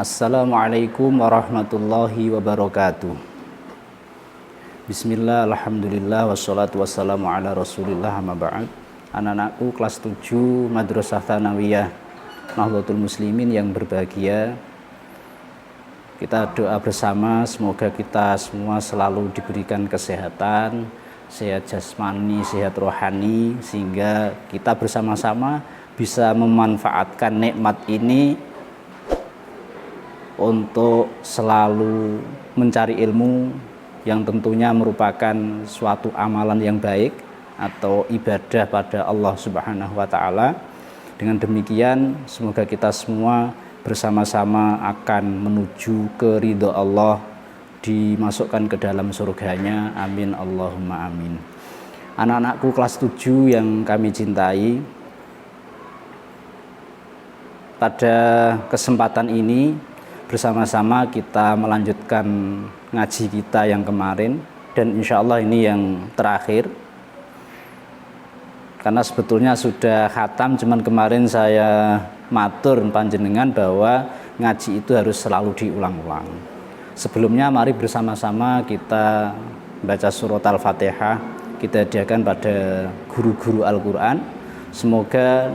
Assalamualaikum warahmatullahi wabarakatuh. Bismillah, alhamdulillah, wassalatu wassalamu ala rasulillah, amma ba'd. Anak-anakku kelas 7 Madrasah Tsanawiyah Nahdlatul Muslimin yang berbahagia, kita doa bersama semoga kita semua selalu diberikan kesehatan, sehat jasmani, sehat rohani, sehingga kita bersama-sama bisa memanfaatkan nikmat ini untuk selalu mencari ilmu yang tentunya merupakan suatu amalan yang baik atau ibadah pada Allah Subhanahu wa Ta'ala. Dengan demikian, semoga kita semua bersama-sama akan menuju ke ridha Allah, dimasukkan ke dalam surganya. Amin Allahumma amin. Anak-anakku kelas 7 yang kami cintai, pada kesempatan ini bersama-sama kita melanjutkan ngaji kita yang kemarin, dan insya Allah ini yang terakhir, karena sebetulnya sudah khatam, cuman kemarin saya matur panjenengan bahwa ngaji itu harus selalu diulang-ulang. Sebelumnya mari bersama-sama kita baca surat Al-Fatihah, kita hadiahkan pada guru-guru Al-Quran. Semoga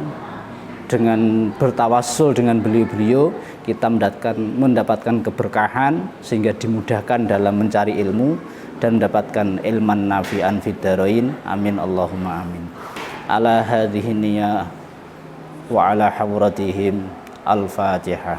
dengan bertawassul dengan beliau-beliau kita mendapatkan keberkahan, sehingga dimudahkan dalam mencari ilmu dan mendapatkan ilman nafi'an fid dharain. Amin Allahumma amin. Ala hadhihi niyah wa ala hawratihim. Al-Fatihah.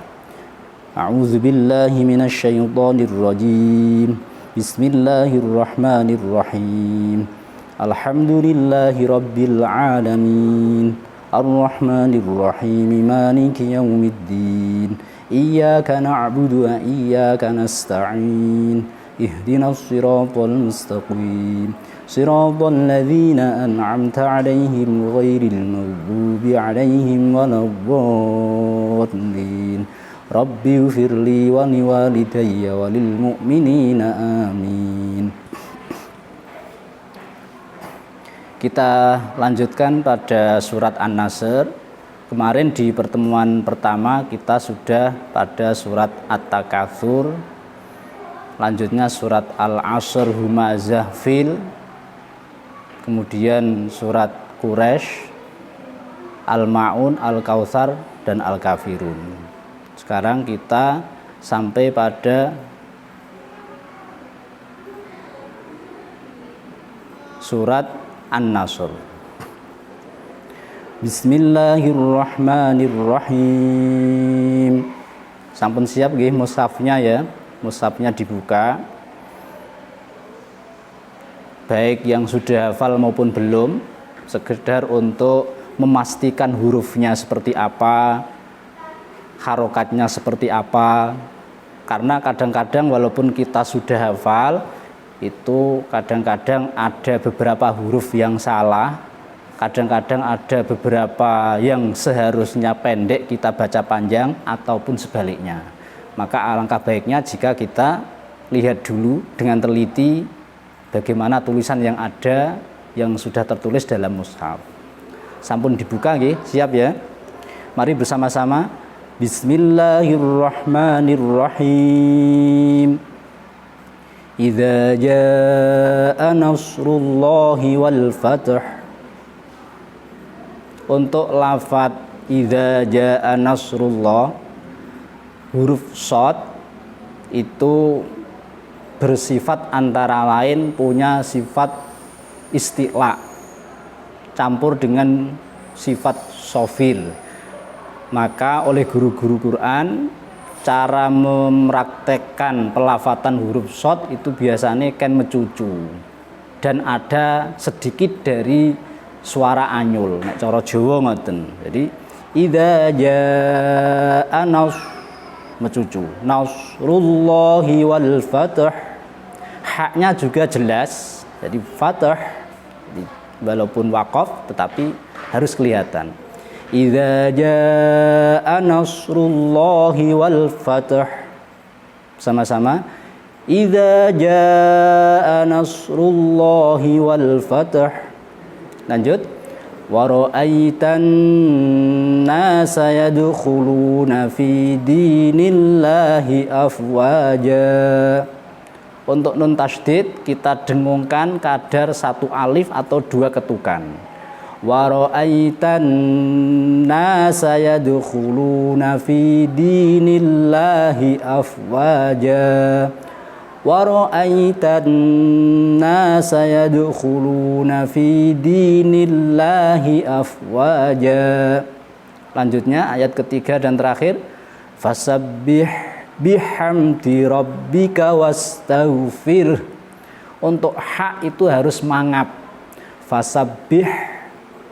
A'udzu billahi minasy syaithanir rajim. Bismillahirrahmanirrahim. Alhamdulillahi rabbil alamin. Ar-Rahmanir-Rahim, Maliki Yaumiddin. Iyyaka na'budu wa iyyaka nasta'in. Ihdinas siratal mustaqim. Siratal ladzina an'amta 'alaihim ghairil maghdubi 'alaihim waladdallin. Rabbighfirli wa liwalidayya wa lil mu'minina amin. Kita lanjutkan pada surat An-Nasr. Kemarin di pertemuan pertama kita sudah pada surat At-Takatsur. Lanjutnya surat Al-Asr, Humazah, Fil. Kemudian surat Quraisy, Al-Ma'un, Al-Kautsar, dan Al-Kafirun. Sekarang kita sampai pada surat An-Nasr. Bismillahirrahmanirrahim. Sampun siap nggih mushafnya ya? Mushafnya dibuka. Baik yang sudah hafal maupun belum, sekedar untuk memastikan hurufnya seperti apa, harokatnya seperti apa. Karena kadang-kadang walaupun kita sudah hafal, itu kadang-kadang ada beberapa huruf yang salah, kadang-kadang ada beberapa yang seharusnya pendek kita baca panjang, ataupun sebaliknya. Maka alangkah baiknya jika kita lihat dulu dengan teliti bagaimana tulisan yang ada, yang sudah tertulis dalam mushaf. Sampun dibuka nggih? Siap ya? Mari bersama-sama. Bismillahirrahmanirrahim. Idza jaa nasrullahi wal fath. Untuk lafadz idza jaa nasrullah, huruf shad itu bersifat antara lain punya sifat isti'la campur dengan sifat sofil. Maka oleh guru-guru Quran, cara mempraktekkan pelafatan huruf shad itu biasanya kan mencucu, dan ada sedikit dari suara anyul, nek cara Jawa ngoten. Jadi idza jaa mencucu, nasrullahi wal fath, haknya juga jelas, jadi fath walaupun waqaf tetapi harus kelihatan. Idza jaa nasrullahi wal fath. Sama-sama. Idza jaa nasrullahi wal fath. Lanjut. wa ra'aitan nasa yadkhuluna fi dinillahi afwaja. Untuk nun tasydid kita dengungkan kadar 1 alif atau 2 ketukan. Wa ra'aitan nasa yadkhuluna fi dinillahi afwaja. Wa ra'aitan nasa yadkhuluna fi dinillahi afwaja. Lanjutnya ayat ketiga dan terakhir, fasabbih bihamdi rabbika wastaghfir. Untuk hak itu harus mangap, fasabbih,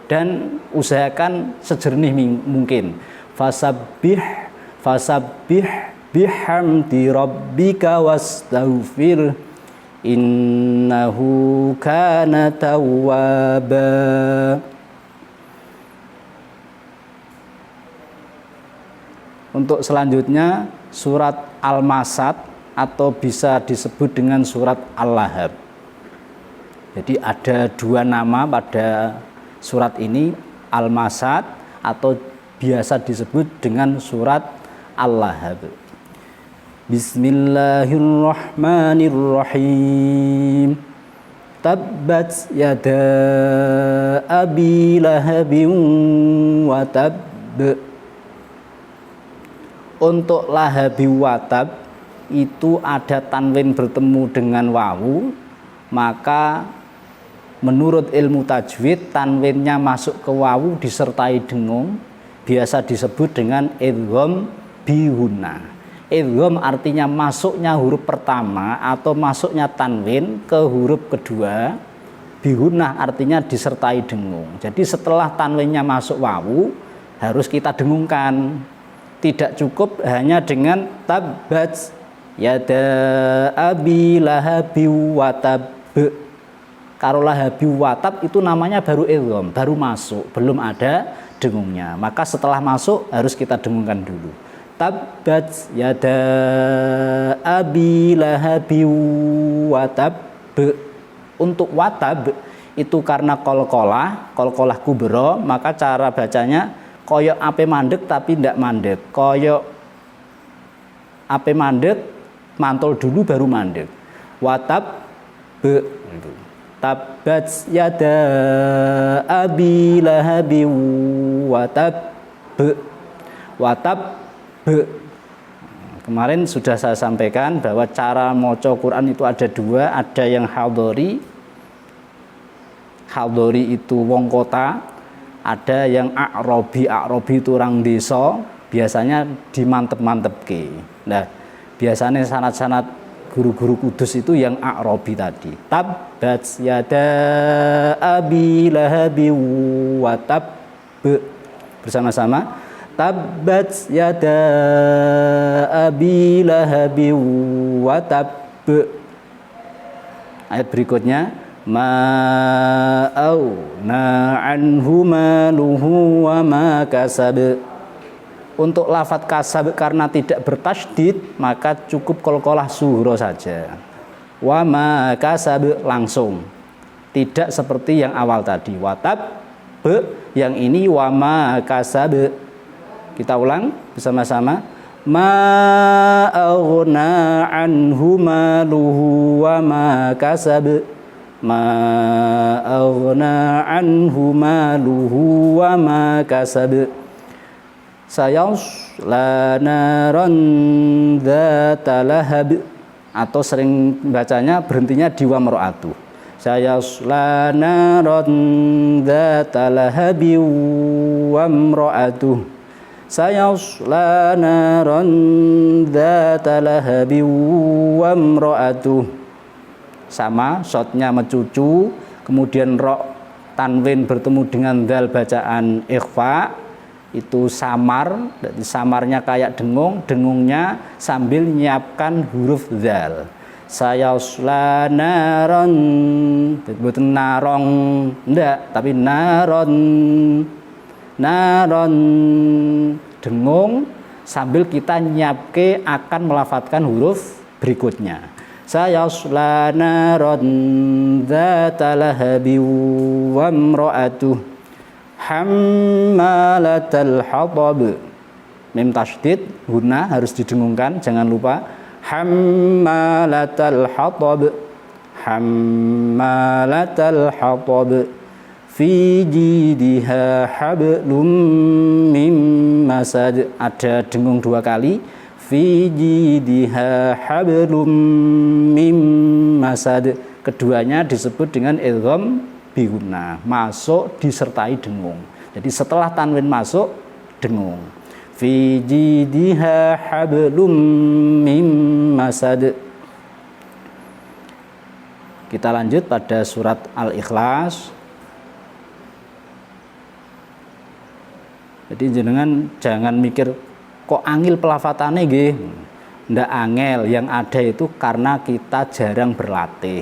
dan usahakan sejernih mungkin. Fasabbih bihamdi rabbika wastaghfir innahu kana tawwaba. Untuk selanjutnya surat Al-Masad atau bisa disebut dengan surat Al-Lahab. Jadi ada 2 nama pada surat ini, Al-Masad atau biasa disebut dengan surat Al-Lahab. Bismillahirrahmanirrahim. Tabbat yada abi lahabin wa tabb. Untuk lahabi watab itu ada tanwin bertemu dengan wawu, maka menurut ilmu tajwid tanwinnya masuk ke wawu disertai dengung, biasa disebut dengan idgham bihunna. Idgham artinya masuknya huruf pertama atau masuknya tanwin ke huruf kedua, bihunna artinya disertai dengung. Jadi setelah tanwinnya masuk wawu harus kita dengungkan. Tidak cukup hanya dengan tabbat yada abi lahabi watab. Kalau lahabi watab itu namanya baru idgham, baru masuk, belum ada dengungnya. Maka setelah masuk harus kita dengungkan dulu. Tabbat yada abi lahabi watab. Untuk watab itu karena kolkolah kubro, maka cara bacanya koyok ape mandek tapi tidak mandek. Koyok ape mandek mantul dulu baru mandek. Watab be. Tabbat yada abi lahabi watab be. Watab be. Kemarin sudah saya sampaikan bahwa cara maca Quran itu ada 2, ada yang hadori. Hadori itu wong kota. Ada yang a'robi itu orang desa, biasanya dimantep-mantepke. Nah, biasanya sanad-sanad guru-guru kudus itu yang a'robi tadi. Tabbat yada abi lahabi wa tabb. Bersama-sama. Tabbat yada abi lahabi wa tabb. Ayat berikutnya, ma auna anhu maluhu wa ma kasab. Untuk lafadz kasab karena tidak bertasydid maka cukup qalqalah sughra saja. Wa ma kasab langsung. Tidak seperti yang awal tadi watab be, yang ini wa ma kasab. Kita ulang bersama-sama. Ma auna anhu maluhu wa ma kasab. Ma aghna anhu maluhu wa ma kasab. Sayasla naran dzata lahab, atau sering bacanya berhentinya di wa mar'atu. Sayasla naran dzata lahabi wa mar'atu. Sayasla naran dzata lahabi wa mar'atu. Sama, shotnya mencucu, kemudian ro tanwin bertemu dengan dal bacaan ikhfa, itu samar. Jadi samarnya kayak dengung, dengungnya sambil nyiapkan huruf dal. Sayasla naron, bukan narong, enggak, tapi naron, dengung sambil kita nyiapke akan melafatkan huruf berikutnya. Sayasla naran dzata lahabi wa imra'atuh. Hammalatal hatab. Mim tasydid, guna harus didengungkan, jangan lupa. Hammalatal hatab. Hammalatal hatab. Fi jidha hablum mim masad. Ada dengung 2 kali. Fi jidha hablum mim masad. Keduanya disebut dengan idgham bi gunnah, masuk disertai dengung. Jadi setelah tanwin masuk, dengung. Fi jidha hablum mim masad. Kita lanjut pada surat Al-Ikhlas. Jadi jenengan jangan mikir kok angel pelafatane nggih. Ndak angel, yang ada itu karena kita jarang berlatih.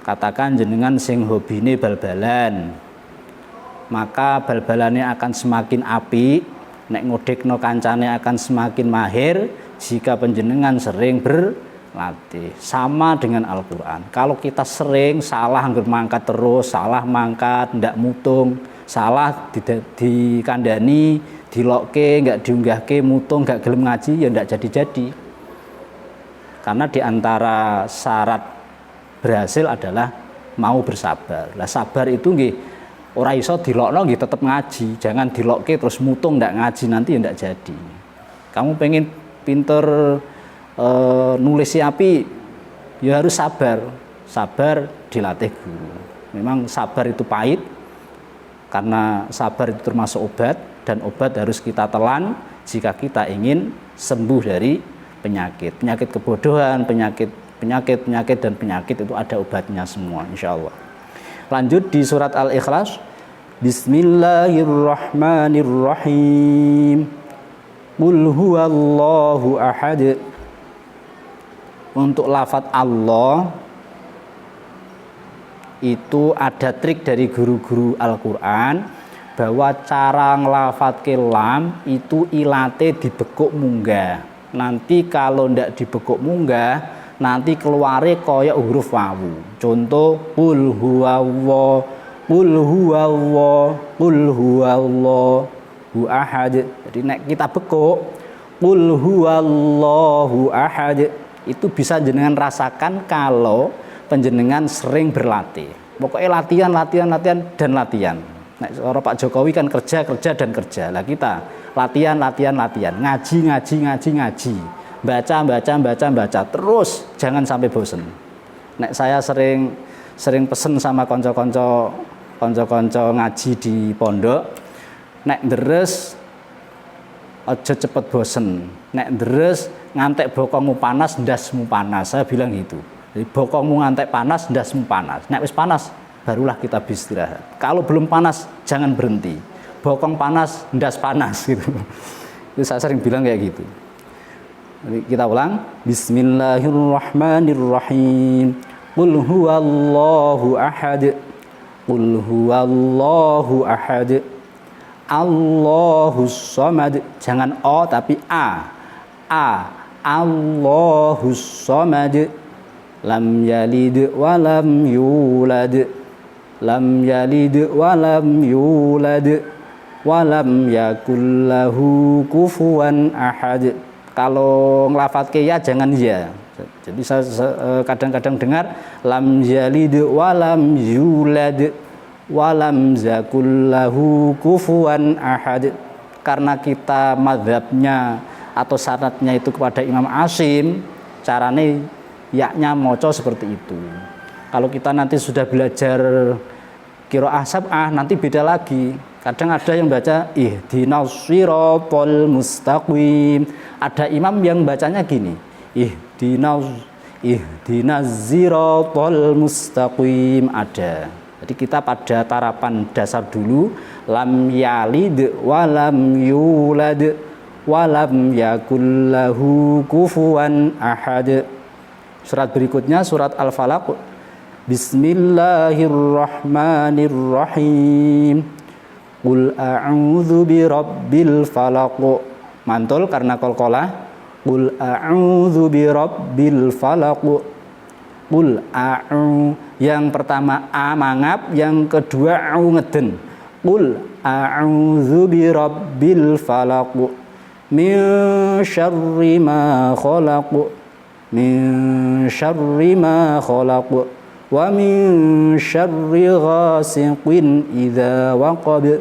Katakan jenengan sing hobine bal-balan, maka bal-balannya akan semakin apik, nek ngodekno kancane akan semakin mahir jika panjenengan sering berlatih. Sama dengan Al-Qur'an. Kalau kita sering salah angger mangkat terus, salah mangkat, ndak mutung, salah dikandani, dilokke, nggak diunggahke, mutung, nggak gelem ngaji, ya ndak jadi-jadi. Karena diantara syarat berhasil adalah mau bersabar. Lah sabar itu nggih ora iso dilokno nggih tetep ngaji, jangan dilokke terus mutung ndak ngaji, nanti ya ndak jadi. Kamu pengen pinter nulis api, ya harus sabar. Sabar dilatih guru. Memang sabar itu pahit, karena sabar itu termasuk obat, dan obat harus kita telan jika kita ingin sembuh dari penyakit. Penyakit kebodohan, penyakit dan penyakit itu ada obatnya semua, insya Allah. Lanjut di surat Al-Ikhlas. Bismillahirrahmanirrahim. Qul huwallahu ahad. Untuk lafadz Allah itu ada trik dari guru-guru Al-Qur'an, bahwa cara ngelafadke lam itu ilate dibekuk munggah. Nanti kalau ndak dibekuk munggah, nanti keluare kaya huruf wawu. Contoh qul huwallahu, qul huwallahu, qul huwallahu ahad. Jadi nek kita bekuk qul huwallahu ahad, itu bisa jenengan rasakan kalau penjenengan sering berlatih. Pokoknya latihan. Nah, orang Pak Jokowi kan kerja dan kerja. Lah kita latihan, ngaji. Baca terus, jangan sampai bosen. Nek saya sering pesen sama konco-konco ngaji di pondok, nek deres aja cepet bosen. Nek deres ngantek bokongmu panas, ndasmu panas. Saya bilang gitu. Jadi bokongmu ngantek panas, ndasmu panas. Nek wis panas, barulah kita beristirahat. Kalau belum panas, jangan berhenti. Bokong panas, ndas panas gitu. Itu saya sering bilang kayak gitu. Jadi kita ulang. Bismillahirrahmanirrahim. Qul huwallahu ahad. Qul huwallahu ahad. Allahus samad. Jangan o tapi a. Allahus samad. Lam yalid wa lam yulad. Lam yalid wa lam yulad. Wa lam yakul lahu kufuwan ahad. Kalau ngelafadke ya jangan ya. Jadi saya kadang-kadang dengar lam yalid wa lam yulad wa lam yakul lahu kufuwan ahad. Karena kita mazhabnya atau syaratnya itu kepada Imam Asim, carane yaknya moco seperti itu. Kalau kita nanti sudah belajar qiraah sab'ah, nanti beda lagi. Kadang ada yang baca ihdinas siratal mustaqim. Ada imam yang bacanya gini, ihdinas siratal mustaqim. Ada. Jadi kita pada tarapan dasar dulu, lam yalid wa lam yulad wa lam yakul lahu kufuwan ahad. Surat berikutnya surat Al-Falaq. Bismillahirrahmanirrahim. Qul a'udzu birabbil falaq. Mantul karena qalqalah. Qul a'udzu birabbil falaq. Qul a'u. Yang pertama a mangap, yang kedua au ngeden. Qul a'udzu birabbil falaq min syarri ma khalaq min syarri ma khalaq wa min syarri ghasiqin idza waqab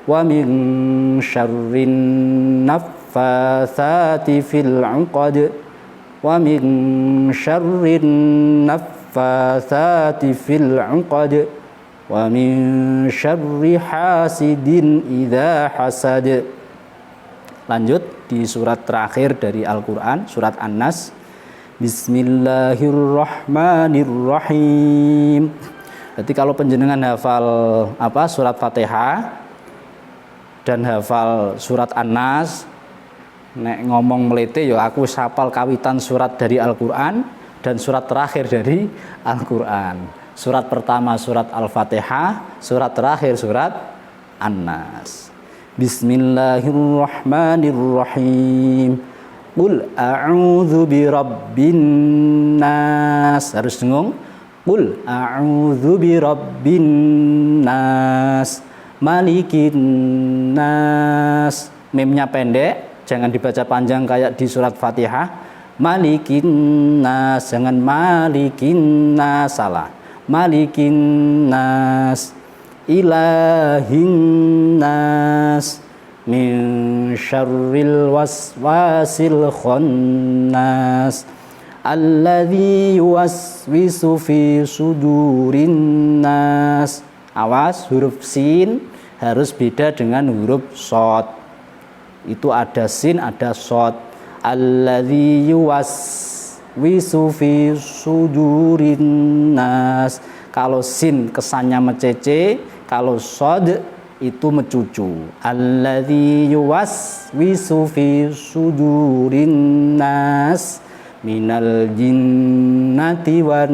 wa min syarrin naffatsati fil 'uqad wa min syarrin naffatsati fil 'uqad wa min syarri hasidin idza hasad. Lanjut di surat terakhir dari Al-Qur'an, surat An-Nas. Bismillahirrahmanirrahim. Jadi kalau penjenengan hafal surat Fatihah dan hafal surat An-Nas, nek ngomong melete ya aku hafal kawitan surat dari Al-Qur'an dan surat terakhir dari Al-Qur'an. Surat pertama surat Al-Fatihah, surat terakhir surat An-Nas. Bismillahirrahmanirrahim. Qul a'udzu birabbin nas. Harus dengung. Qul a'udzu birabbin nas, malikin nas. Mimnya pendek, jangan dibaca panjang kayak di surat Fatihah. Malikin nas, jangan malikin nas, salah. Malikin nas, ilahin nas, min syarril waswasil khannas, alladzi yuwaswisu fi sudurin nas. Awas, huruf sin harus beda dengan huruf shad. Itu ada sin, ada shad. Alladzi yuwaswisu fi sudurin nas. Kalau sin kesannya mecece, kalau shad itu mecucu. Alladzi yuwaswisu fi sudurin nas minal jinnati wan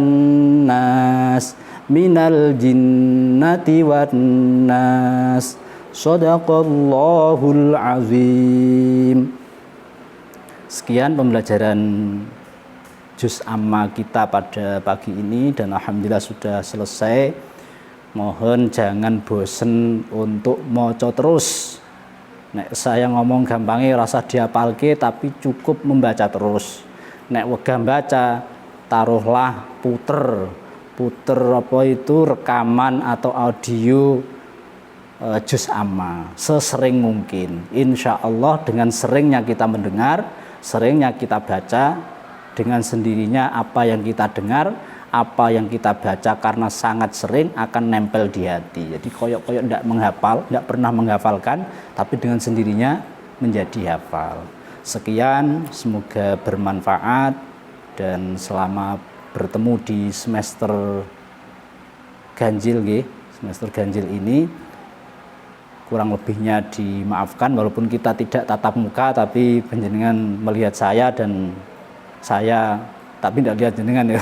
nas, minal jinnati wan nas. Shadaqallahul azim. Sekian pembelajaran juz amma kita pada pagi ini dan alhamdulillah sudah selesai. Mohon jangan bosen untuk maca terus. Nek saya ngomong gampangnya rasa diapalke, tapi cukup membaca terus. Nek wegah baca, taruhlah puter apa itu rekaman atau audio juz amma sesering mungkin. Insya Allah dengan seringnya kita mendengar, seringnya kita baca, dengan sendirinya apa yang kita dengar, apa yang kita baca karena sangat sering akan nempel di hati. Jadi koyok-koyok tidak pernah menghafalkan, tapi dengan sendirinya menjadi hafal. Sekian, semoga bermanfaat dan selamat bertemu di semester ganjil semester ganjil ini. Kurang lebihnya dimaafkan walaupun kita tidak tatap muka, tapi panjenengan melihat saya dan saya tapi tidak lihat jenengan ya.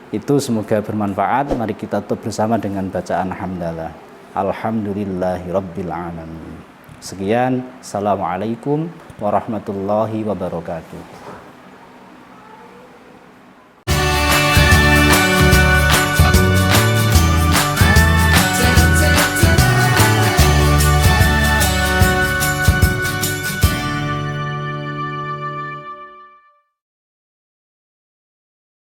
Itu semoga bermanfaat. Mari kita tutup bersama dengan bacaan hamdalah. Alhamdulillahirabbil alamin. Sekian, assalamualaikum warahmatullahi wabarakatuh.